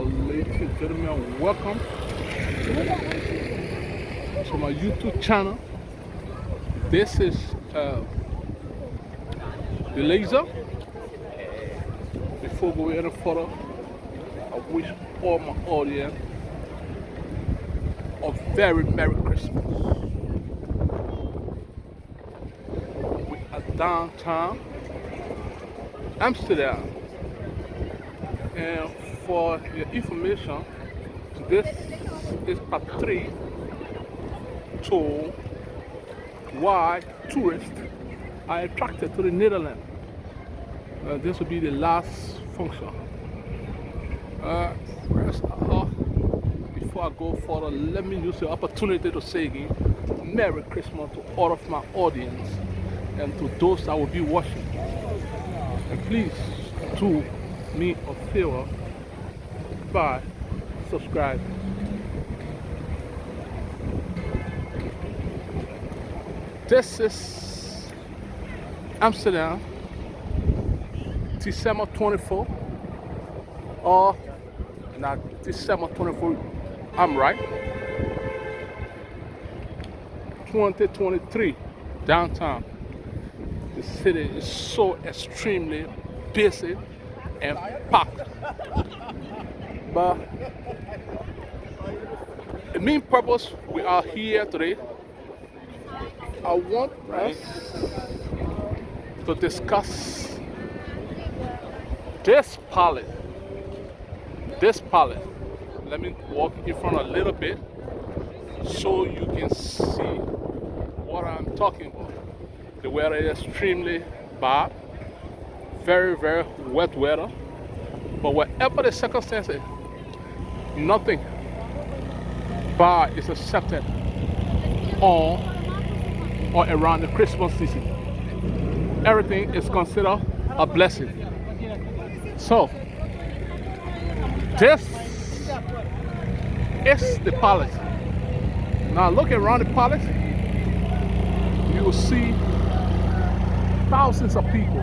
ladies and gentlemen, welcome to my YouTube channel. This is the laser. Before we go any further, I wish all my audience a very Merry Christmas. We are downtown Amsterdam. And for your information, this is part 3 to why tourists are attracted to the Netherlands. This will be the last function. First, before I go further, let me use the opportunity to say again, Merry Christmas to all of my audience and to those that will be watching. And please do me a favor by subscribing. This is Amsterdam, December 24, or not December 24, I'm right, 2023, downtown. The city is so extremely busy and packed. But the main purpose we are here today, I want us to discuss this palette. This palette. Let me walk in front a little bit so you can see what I'm talking about. The weather is extremely bad, very wet weather, but whatever the circumstances, nothing bad is accepted on or around the Christmas season. Everything is considered a blessing. So this is the palace. Now look around the palace, you will see thousands of people,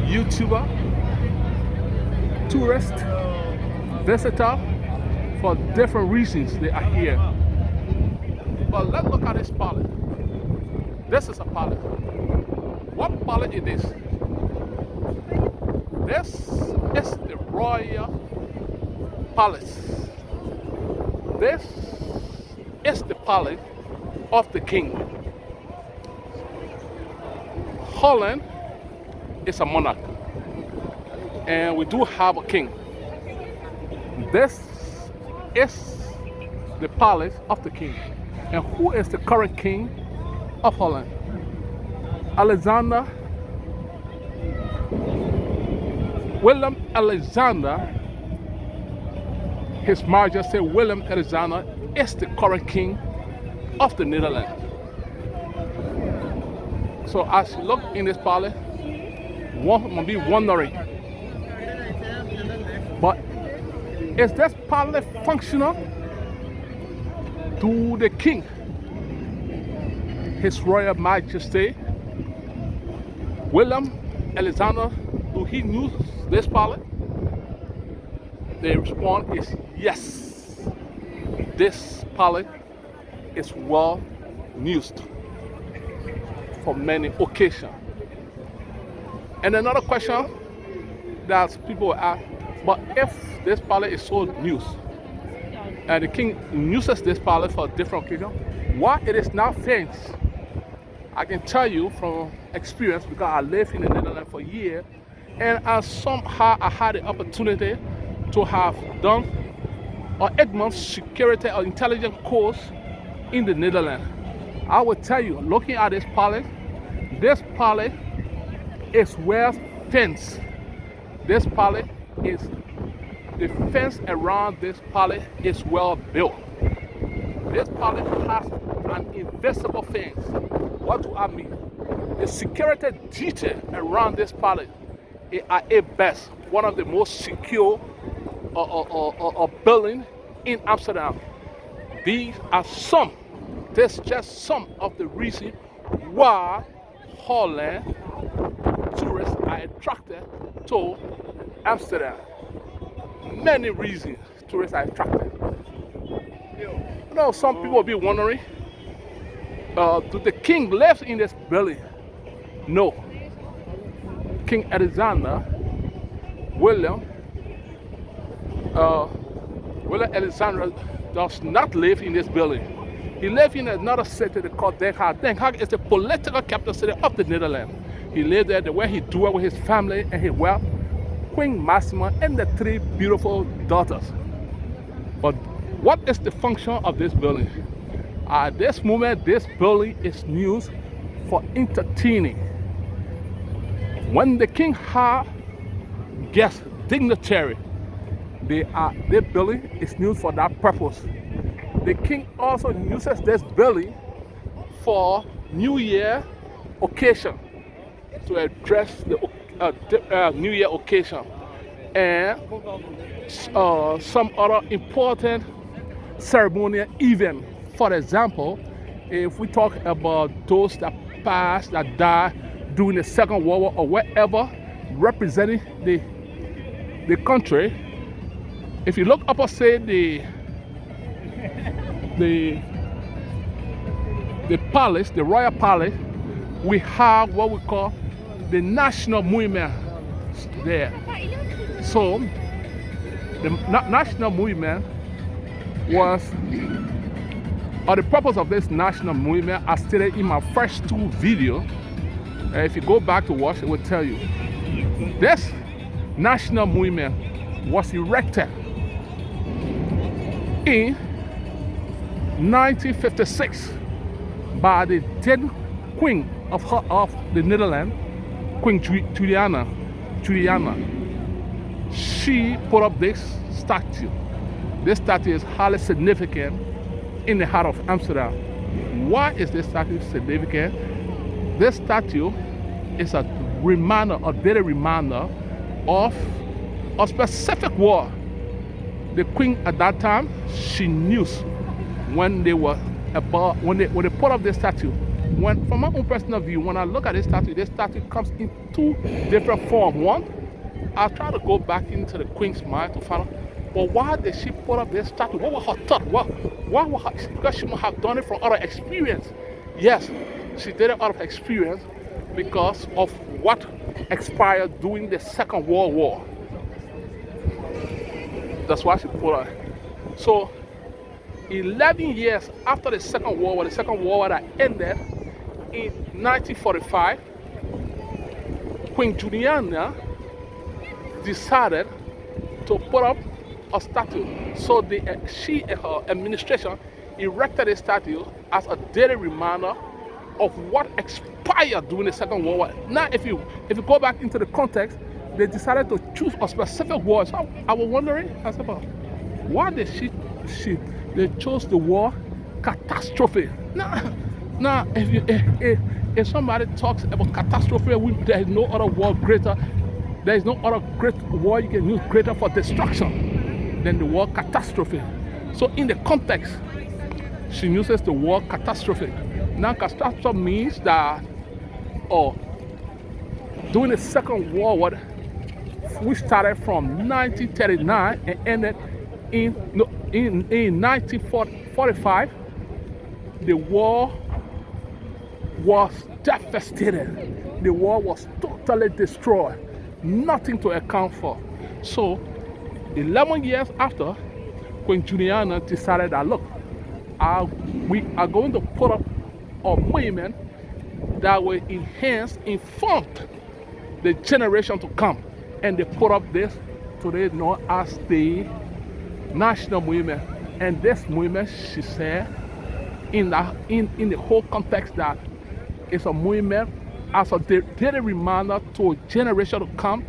YouTuber, tourists, visitors, for different reasons they are here. But let's look at this palette. This is a palette. What palette is this? This is the royal palace. This is the palace of the king. Holland is a monarch, and we do have a king. This is the palace of the king. And who is the current king of Holland? Willem Alexander, His Majesty Willem Alexander is the current king of the Netherlands. So as you look in this palace, one might be wondering, but is this palace functional to the king, His Royal Majesty Willem Alexander? Do he use this palace? The response is yes. This palace is well used for many occasions. And another question that people ask, but if this palace is so used, and the king uses this palace for different occasions, why it is not fenced? I can tell you from experience, because I lived in the Netherlands for years, and somehow I had the opportunity to have done an 8-month security or intelligence course in the Netherlands. I will tell you, looking at this palace is well fenced. This palace is, the fence around this palace is well built. This palace has an invisible fence. What do I mean? The security detail around this palace is at best one of the most secure buildings in Amsterdam. These are just some of the reasons why Holland tourists are attracted to Amsterdam. many reasons tourists are attracted. You know, some people will be wondering, do the king live in this building? No. King Alexander, William, uh, William Alexander does not live in this building. He lived in another city called Den Haag. Den Haag is the political capital city of the Netherlands. He lived there where he dwelt with his family and his wife, Queen Maxima, and the 3 beautiful daughters. But what is the function of this building? At this moment, this building is used for entertaining. When the king had guests, dignitary, this building is used for that purpose. The king also uses this building for New Year occasion, to address the New Year occasion and some other important ceremonial event. For example, if we talk about those that passed, that died during the Second World War or wherever, representing the country, if you look opposite the palace, the royal palace, we have what we call the national movement there. So the national movement was, or the purpose of this national movement, I stated in my first 2 videos. If you go back to watch, it will tell you. This national movement was erected in 1956 by the then Queen of the Netherlands, Queen Juliana. She put up this statue. This statue is highly significant in the heart of Amsterdam. Why is this statue significant? This statue is a reminder, a daily reminder of a specific war. The queen at that time, she knew when they were about, when they put up this statue. When, from my own personal view, when I look at this statue comes in 2 different forms. One, I try to go back into the queen's mind to find out, well, why did she put up this statue? What was her thought? Why was her, because she must have done it from other experience. Yes, she did it out of experience because of what expired during the Second World War. That's why she put it. So 11 years after the Second World War, the Second World War that ended in 1945, Queen Juliana decided to put up a statue. So she and her administration erected a statue as a daily reminder of what expired during the Second World War. Now, if you go back into the context, they decided to choose a specific war. So I was wondering, I said, why did they chose the war catastrophe? Now, if somebody talks about catastrophe, there is no other war greater. There is no other great war you can use greater for destruction than the word catastrophe. So in the context, she uses the word catastrophe. Now catastrophe means that, during the Second World War, which started from 1939 and ended in 1945, the war was devastated. The war was totally destroyed. Nothing to account for. So 11 years after, Queen Juliana decided that, look, we are going to put up a monument that will enhance, inform the generation to come. And they put up this today known as the national movement. And this movement, she said, in the whole context, that it's a movement as a daily reminder to a generation to come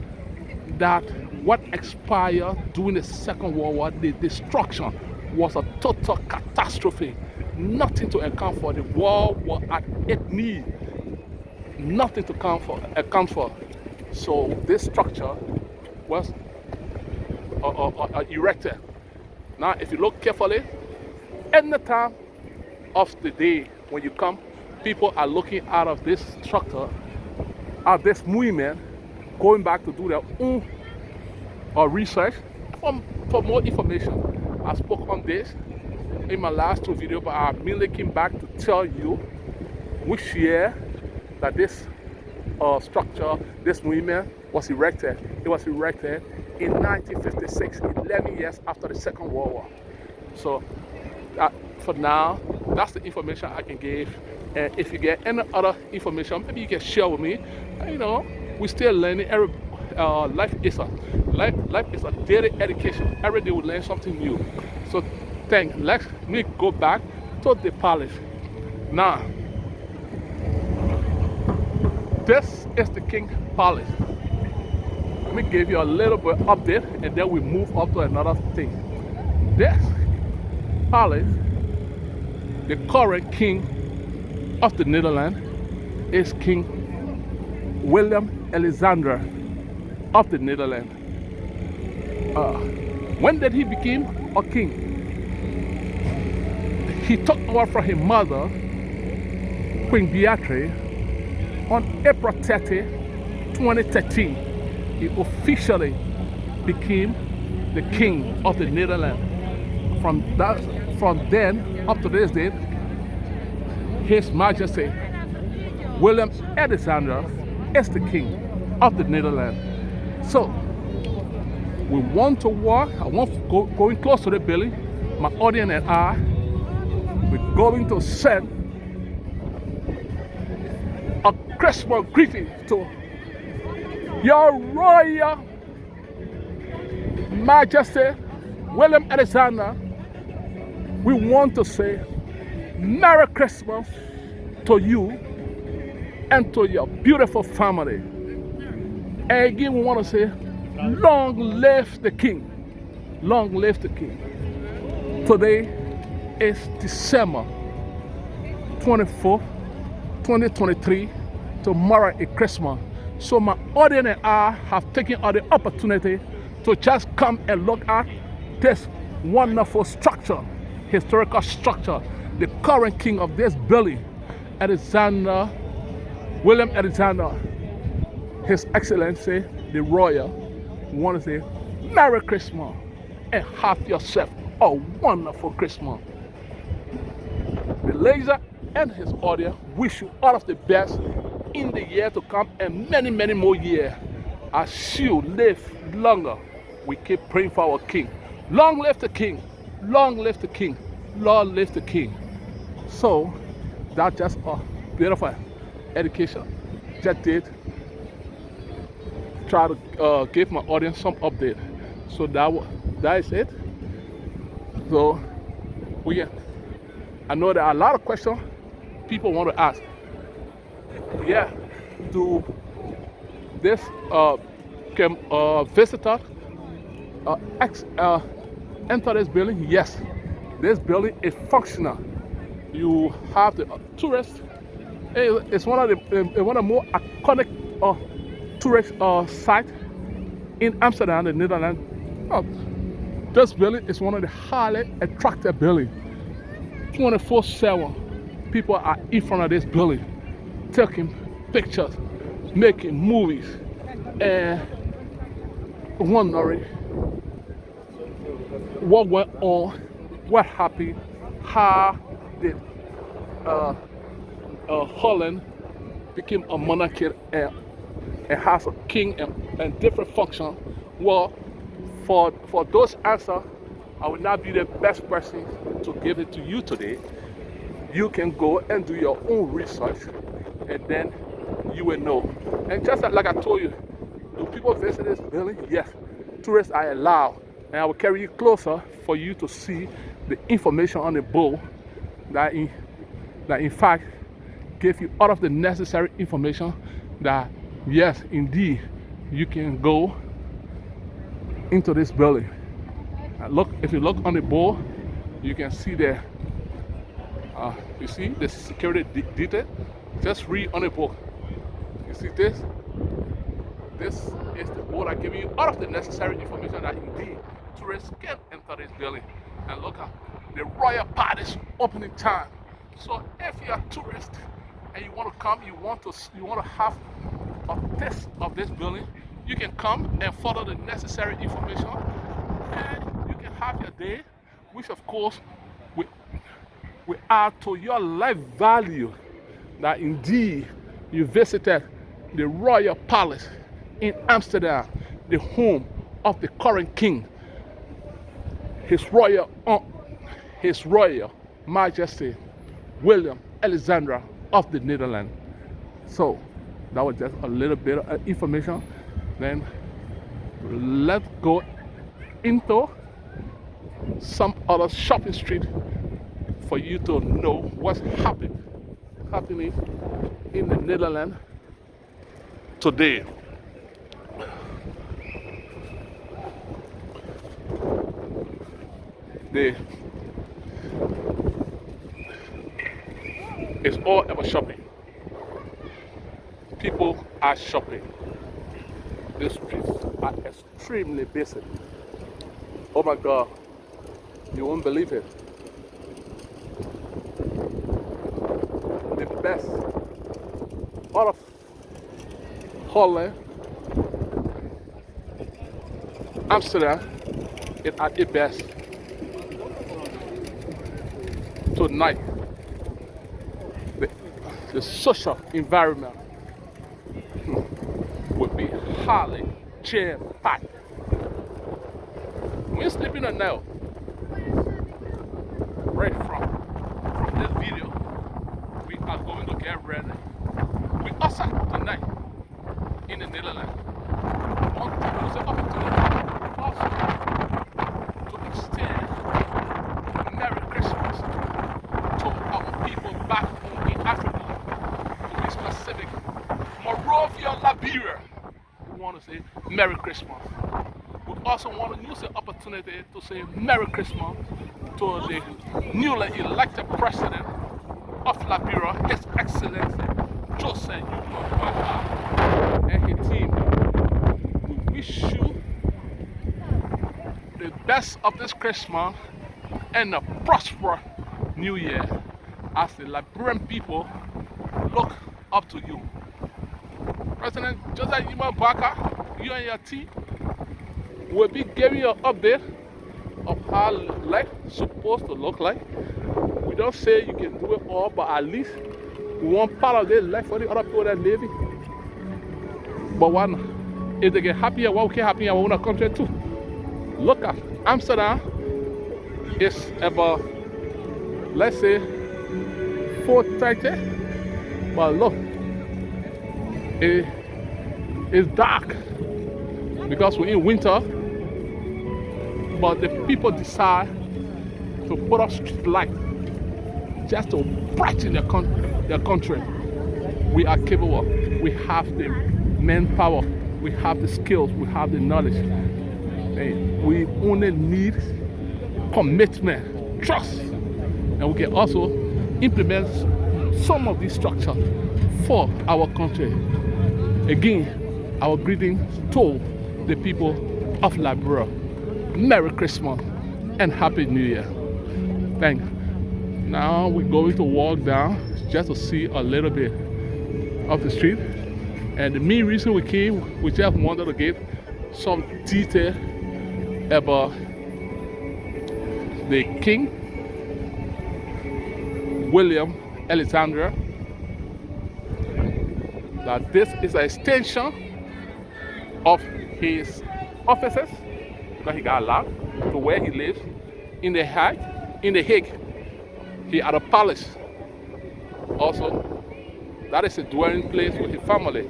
that what expired during the Second World War, the destruction, was a total catastrophe. Nothing to account for. The war was at its need. Nothing to account for. So this structure was erected. Now, if you look carefully, any time of the day when you come, people are looking out of this structure, at this movement, going back to do their own research. for more information, I spoke on this in my last two videos, but I merely came back to tell you which year that this structure, this monument was erected. It was erected in 1956, 11 years after the Second World War. So for now, that's the information I can give. And if you get any other information, maybe you can share with me. You know, we're still learning. Life is a daily education. Every day we learn something new. So let me go back to the palace. Now, this is the King Palace. Let me give you a little bit update, and then we move up to another thing. This palace, the current king of the Netherlands is King Willem Alexander of the Netherlands. When did he become a king? He took over from his mother, Queen Beatrice, on April 30, 2013. He officially became the king of the Netherlands. From then up to this date, His Majesty Willem Alexander is the king of the Netherlands. So we want to walk. I want to going close to the building. My audience and I, we're going to send a Christmas greeting to Your Royal Majesty Willem Alexander. We want to say Merry Christmas to you and to your beautiful family. And again, we want to say, long live the king. Long live the king. Today is December 24th, 2023. Tomorrow is Christmas. So my audience and I have taken the opportunity to just come and look at this wonderful structure, historical structure. The current king of this building, Alexander, Willem Alexander, His Excellency, the Royal, want to say Merry Christmas and have yourself a wonderful Christmas. The laser and his audience wish you all of the best in the year to come and many, many more years. As you live longer, we keep praying for our king. Long live the king. Long live the king. Long live the king. So that's just a beautiful education. Just did try to give my audience some update. So that is it. So I know there are a lot of questions people want to ask. Yeah, do this can visitor enter this building? Yes, this building is functional. You have the tourists. It's one of the more iconic tourist sites in Amsterdam, the Netherlands. This building is one of the highly attractive buildings. 24/7, people are in front of this building, taking pictures, making movies, and wondering what went on, what happened, how did Holland became a monarchy and has a king and different functions. Well, for those answers, I will not be the best person to give it to you today. You can go and do your own research, and then you will know. And just like I told you, do people visit this building? Yes, tourists are allowed, and I will carry you closer for you to see the information on the board that in fact give you all of the necessary information that yes, indeed, you can go into this building. Look, if you look on the board, you can see there. You see the security detail. Just read on the board. You see this? This is the board that gives you all of the necessary information that indeed tourists can enter this building. And look at the Royal Palace opening time. So if you're a tourist and you want to come, you want to have a taste of this building, you can come and follow the necessary information And you can have your day, which of course will, will add to your life value that indeed you visited the royal palace in Amsterdam, the home of the current king, his royal his royal majesty William Alexander of the Netherlands. So that was just a little bit of information. Then let's go into some other shopping street for you to know what's happening in the Netherlands today. It's all about shopping. People are shopping. The streets are extremely busy. Oh my God, you won't believe it. The best out of Holland, Amsterdam is at its best tonight. The social environment will be highly jam-packed. We're sleeping on now. Right from this video, we are going to get ready. We outside tonight in the Netherlands. I want to use the opportunity also to extend Merry Christmas to our people back home in Africa. To be specific, Morovia, Liberia. We want to say Merry Christmas. We also want to use the opportunity to say Merry Christmas to the newly elected president of Liberia, His Excellency Joseph Youngblood and his team. We wish you the best of this Christmas and a prosperous New Year as the Liberian people look up to you. President Joseph Youngblood, you and your team will be giving you an update of how life is supposed to look like. We don't say you can do it all, but at least we want part of their life for the other people that live it. But why not? If they get happier, why we can't happy in our own country too? Look at Amsterdam. It's about, let's say, 4:30. But look, it's dark because we're in winter. But the people decide to put up street light just to brighten their country. We are capable. We have the manpower. We have the skills. We have the knowledge. And we only need commitment, trust, and we can also implement some of these structures for our country. Again, our greetings to the people of Liberia. Merry Christmas and Happy New Year. Thanks. Now we're going to walk down just to see a little bit of the street. And the main reason we came, we just wanted to give some detail about the King William Alexander. That this is an extension of his offices that he got allowed to where he lives in the Hague. He had a palace. Also, that is a dwelling place with his family.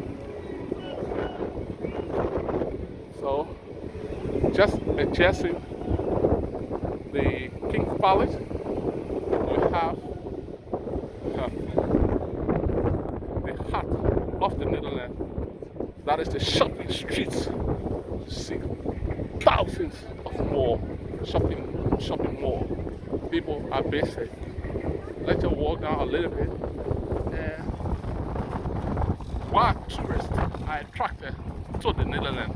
So, just adjacent the King's Palace, we have the heart of the Netherlands. That is the shopping streets. You see thousands of more shopping mall. People are busy. Let's just walk down a little bit. And why tourists are attracted to the Netherlands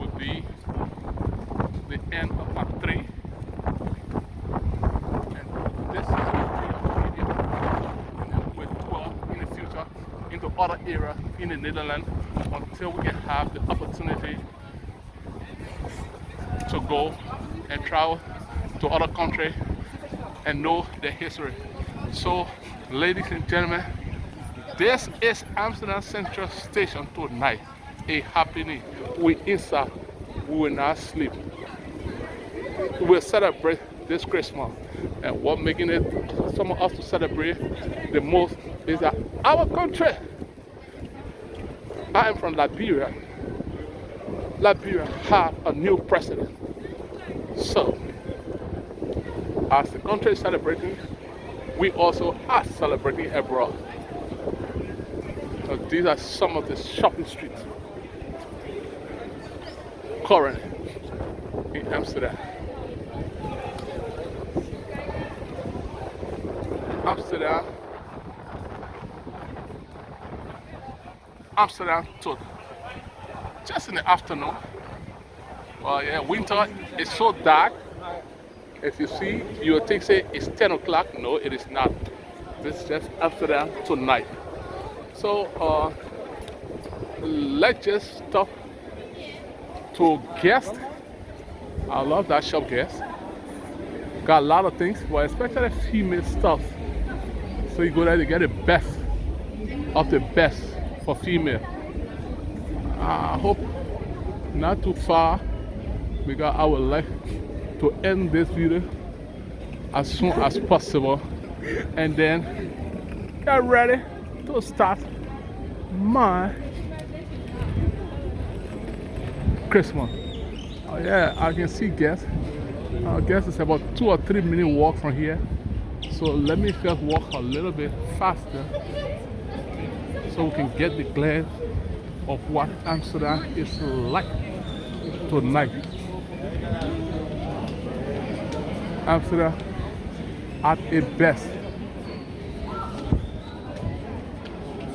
would be the end of Act 3. And this is the video. And we'll dwell in the future into other areas in the Netherlands until we can have the opportunity to go and travel to other countries and know the history. So, ladies and gentlemen, this is Amsterdam Central Station tonight. A happening. We inside. We will not sleep. We will celebrate this Christmas. And what making it some of us to celebrate the most is that our country. I am from Liberia. Liberia had a new president. So, as the country is celebrating, we also are celebrating abroad. So these are some of the shopping streets currently in Amsterdam. Amsterdam. Amsterdam to just in the afternoon. Well, yeah, winter is so dark. If you see, you will think say it's 10 o'clock. No, it is not. This is just Amsterdam tonight. So let's just stop to Guest. I love that shop, Guest. Got a lot of things, but especially female stuff. So you go there to get the best of the best for female. I hope not too far, because I would like to end this video as soon as possible and then get ready to start my Christmas. Oh yeah, I can see Guess. I guess it's about 2 or 3 minute walk from here. So let me just walk a little bit faster so we can get the glance of what Amsterdam is like tonight. Amsterdam at its best.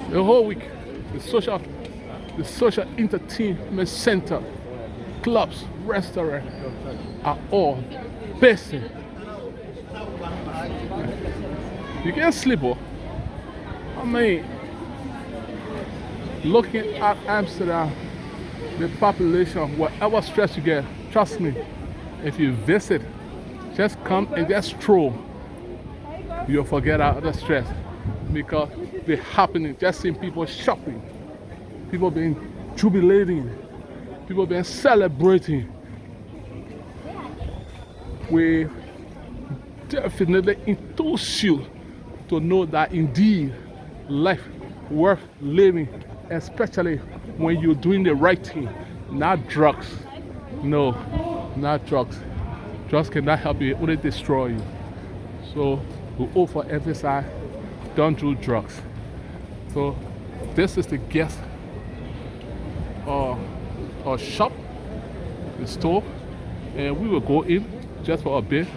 The whole week, the social entertainment center, clubs, restaurants are all busy. You can't sleep, oh. I mean, looking at Amsterdam, the population, whatever stress you get, trust me, if you visit, just come and just stroll, you'll forget all the stress, because the happening, just seeing people shopping, people being jubilating, people being celebrating. We definitely enthuse you to know that indeed life worth living, especially when you're doing the right thing, not drugs. No, not drugs. Drugs cannot help you, it only destroy you. So we overemphasize, don't do drugs. So this is the guest or shop, the store, and we will go in just for a bit,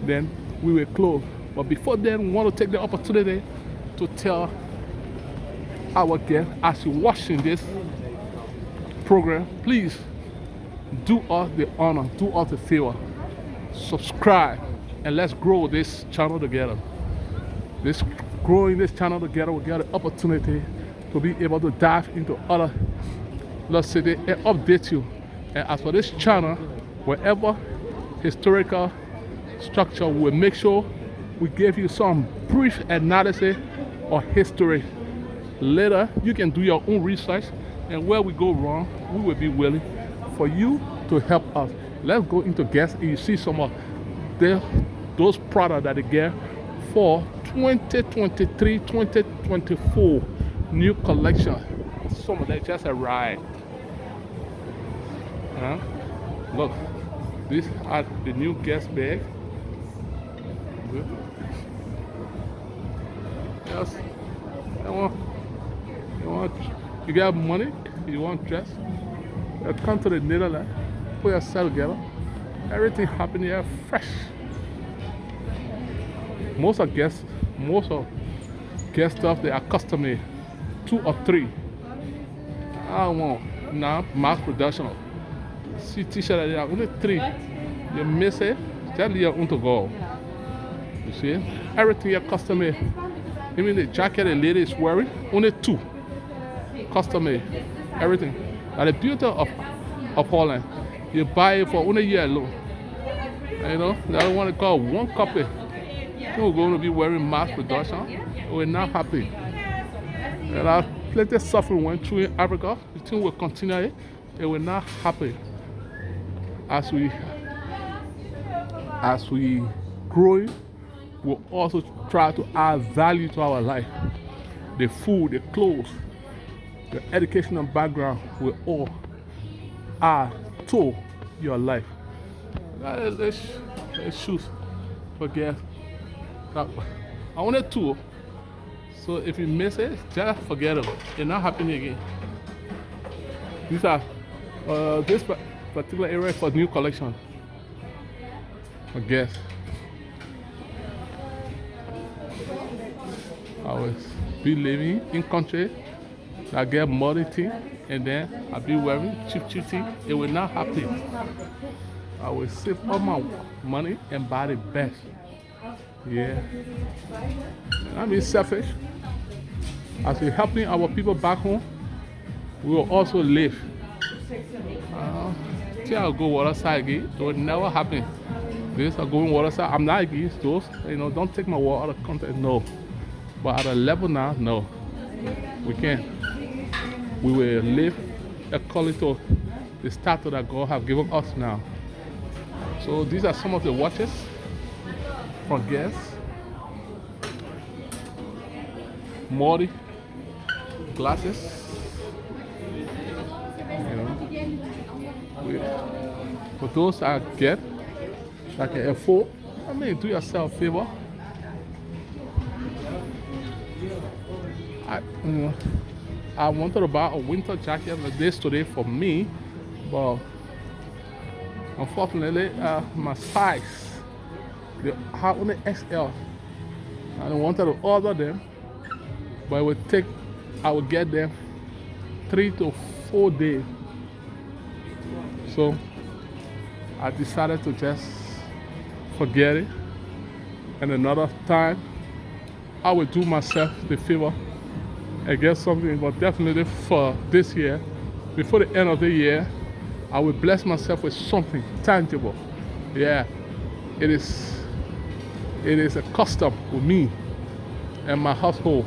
then we will close. But before then, we want to take the opportunity to tell our guests, as you're watching this program, please do us the honor, do us the favor, subscribe, and let's grow this channel together. Growing this channel together, we get the opportunity to be able to dive into other city and update you. And as for this channel, wherever historical structure, we'll make sure we give you some brief analysis of history. Later, you can do your own research, and where we go wrong, we will be willing for you to help us. Let's go into guests, and you see some of those products that they get for 2023-2024 new collection. Some of them just arrived. Look, these are the new guest bag. Good. Yes. You got money, you want dress, come to the Netherlands, put yourself together. Everything happening here fresh. Most of guest stuff, they are custom made, 2 or 3. I don't want now mass production. See t-shirt, there are only 3. You miss it, just leave your own to go. You see, everything here custom made. Even the jacket the lady is wearing, only 2. Custom made, everything. And the beauty of Holland, You buy it for only a year alone. You know, the other one is called one copy. You're going to be wearing mass production. We're not happy. There are plenty of suffering went through in Africa. The thing will continue it. And we're not happy. As we growing, we'll also try to add value to our life. The food, the clothes, the educational background will all add to your life. Let's choose. Forget. I wanted two. So if you miss it, just forget it. It's not happening again. These are this particular area for new collection. I guess. I will be living in country that get money thing, and then I'll be wearing cheap thing. It will not happen. I will save all my money and buy the best. Yeah. I mean selfish. As we're helping our people back home, we will also live. I'll go water side again. It will never happen. This are going water side. I'm not against those. You know, don't take my word out of context. No. But at a level now, no. We can't. We will live according to the status that God has given us now. So these are some of the watches from Guess. Mori glasses. You know, for those I get, I can afford. I mean, do yourself a favor. I wanted to buy a winter jacket like this today for me, but unfortunately, my size, they have only XL. I wanted to order them, but it would take, I would get them 3 to 4 days. So I decided to just forget it. And another time, I will do myself the favor and get something, but definitely for this year, before the end of the year, I will bless myself with something tangible. Yeah, it is a custom with me and my household.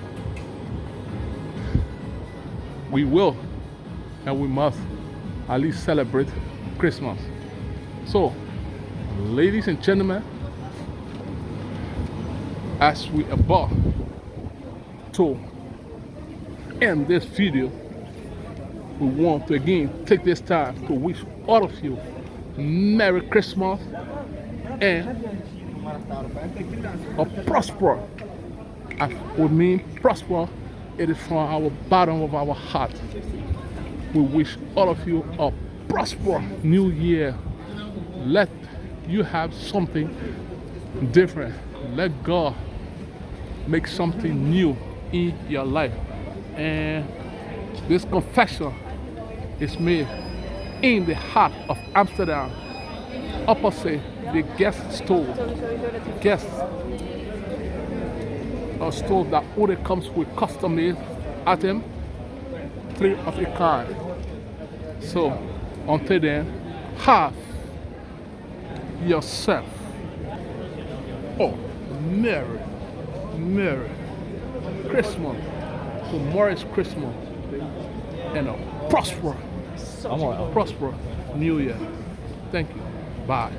We will and we must at least celebrate Christmas. So, ladies and gentlemen, as we are about to end this video, we want to again take this time to wish all of you Merry Christmas and a prosper. As we mean prosper, it is from our bottom of our heart. We wish all of you a prosper new year. Let you have something different. Let God make something new in your life. And this confession is made in the heart of Amsterdam, opposite the guest store. Guest, a store that only comes with custom-made items, 3 of a kind. So until then, have yourself Merry Christmas. Tomorrow is Christmas. And a prosper New Year. Thank you. Bye.